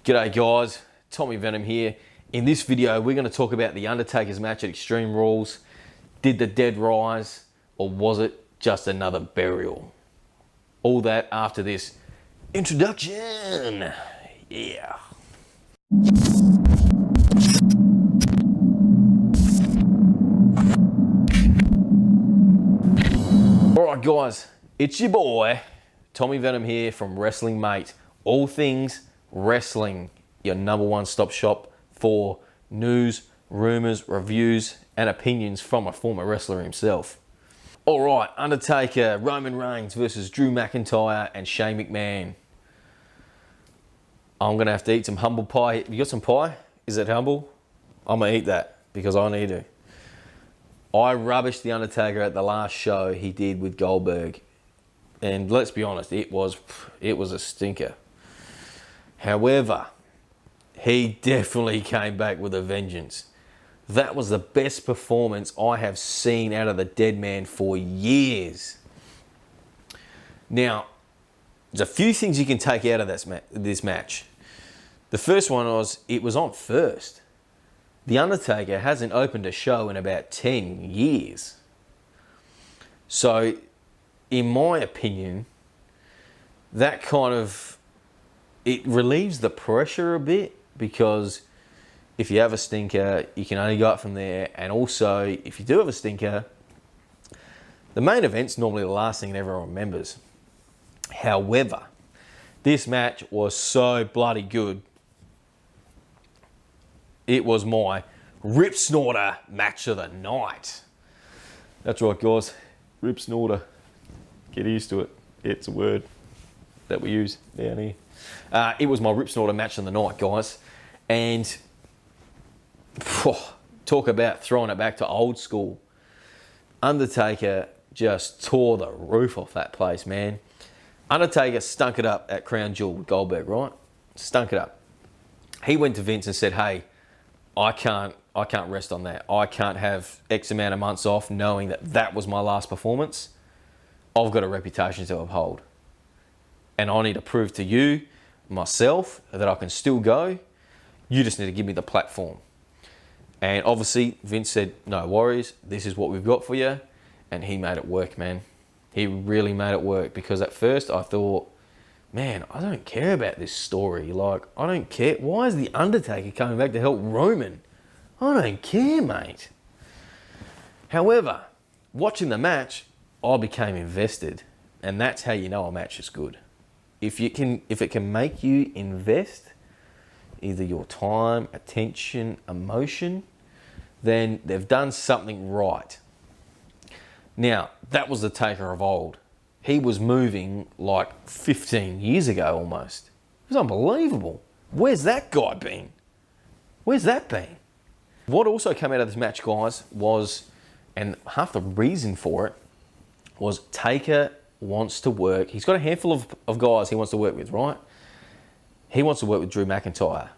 G'day guys, Tommy Venums here. In this video, we're going to talk about the Undertaker's match at Extreme Rules. Did the dead rise, or was it just another burial? All that after this introduction. Yeah. Alright guys, it's your boy, Tommy Venums here from Wrestling Mate. All things wrestling, your number one stop shop for news, rumors, reviews, and opinions from a former wrestler himself. Alright, Undertaker Roman Reigns versus Drew McIntyre and Shane McMahon. I'm going to have to eat some humble pie. You got some pie? Is it humble? I'm going to eat that because I need to. I rubbished The Undertaker at the last show he did with Goldberg. And let's be honest, it was a stinker. However, he definitely came back with a vengeance. That was the best performance I have seen out of the Deadman for years. Now, there's a few things you can take out of this match. The first one was, it was on first. The Undertaker hasn't opened a show in about 10 years. So, in my opinion, that kind of, it relieves the pressure a bit, because if you have a stinker, you can only go up from there. And also, if you do have a stinker, the main event's normally the last thing that everyone remembers. However, this match was so bloody good. It was my Rip Snorter match of the night. That's right, guys. Rip Snorter. Get used to it. It's a word that we use down here. It was my Rip Snorter match of the night, guys. And talk about throwing it back to old school. Undertaker just tore the roof off that place, man. Undertaker stunk it up at Crown Jewel with Goldberg, right? Stunk it up. He went to Vince and said, hey, I can't rest on that. I can't have X amount of months off knowing that that was my last performance. I've got a reputation to uphold. And I need to prove to you, myself, that I can still go. You just need to give me the platform. And obviously, Vince said, no worries, this is what we've got for you. And he made it work, man. He really made it work, because at first I thought, man, I don't care about this story. Like, I don't care. Why is The Undertaker coming back to help Roman? I don't care, mate. However, watching the match, I became invested. And that's how you know a match is good. If it can make you invest either your time, attention, emotion, then they've done something right. Now, that was the Taker of old. He was moving like 15 years ago almost. It was unbelievable. Where's that guy been? Where's that been? What also came out of this match, guys, was, and half the reason for it, was Taker wants to work. He's got a handful of guys he wants to work with, right? He wants to work with Drew McIntyre.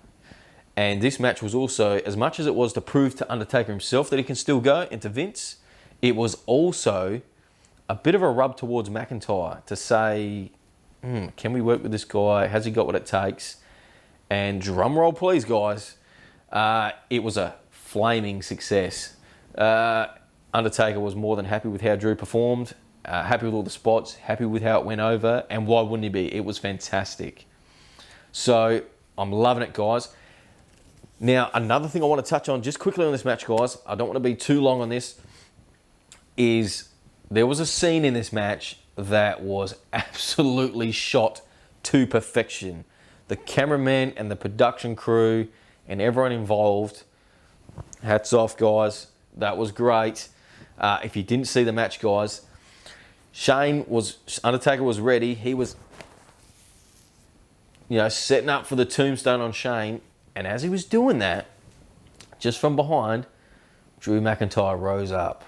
And this match was also, as much as it was to prove to Undertaker himself that he can still go, and to Vince, it was also a bit of a rub towards McIntyre to say, can we work with this guy? Has he got what it takes? And drum roll please, guys. It was a flaming success. Undertaker was more than happy with how Drew performed, happy with all the spots, happy with how it went over, and why wouldn't he be? It was fantastic. So I'm loving it, guys. Now, another thing I want to touch on just quickly on this match, guys, I don't want to be too long on this, is there was a scene in this match that was absolutely shot to perfection. The cameraman and the production crew and everyone involved, hats off, guys. That was great. If you didn't see the match, guys, Undertaker was ready. He was, setting up for the tombstone on Shane. And as he was doing that, just from behind, Drew McIntyre rose up,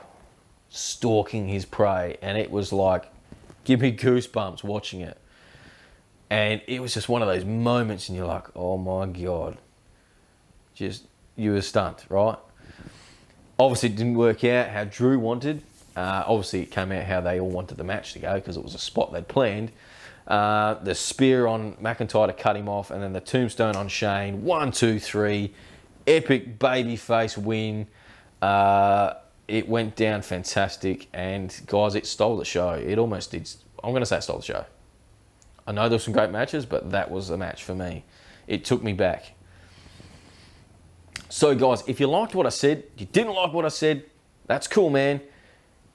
stalking his prey. And it was like, give me goosebumps watching it. And it was just one of those moments, and you're like, oh my God. You were stunned, right? Obviously, it didn't work out how Drew wanted. Obviously, it came out how they all wanted the match to go, because it was a spot they'd planned. The spear on McIntyre to cut him off, and then the tombstone on Shane. 1, 2, 3. Epic babyface win. It went down fantastic, and guys, it stole the show. It almost did. I'm going to say it stole the show. I know there were some great matches, but that was a match for me. It took me back. So, guys, if you liked what I said, you didn't like what I said, that's cool, man.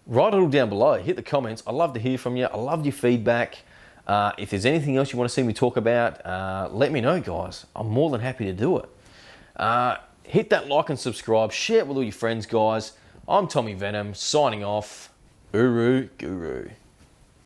Write it all down below. Hit the comments. I love to hear from you. I love your feedback. If there's anything else you want to see me talk about, let me know, guys. I'm more than happy to do it. Hit that like and subscribe. Share it with all your friends, guys. I'm Tommy Venums, signing off. Uru Guru.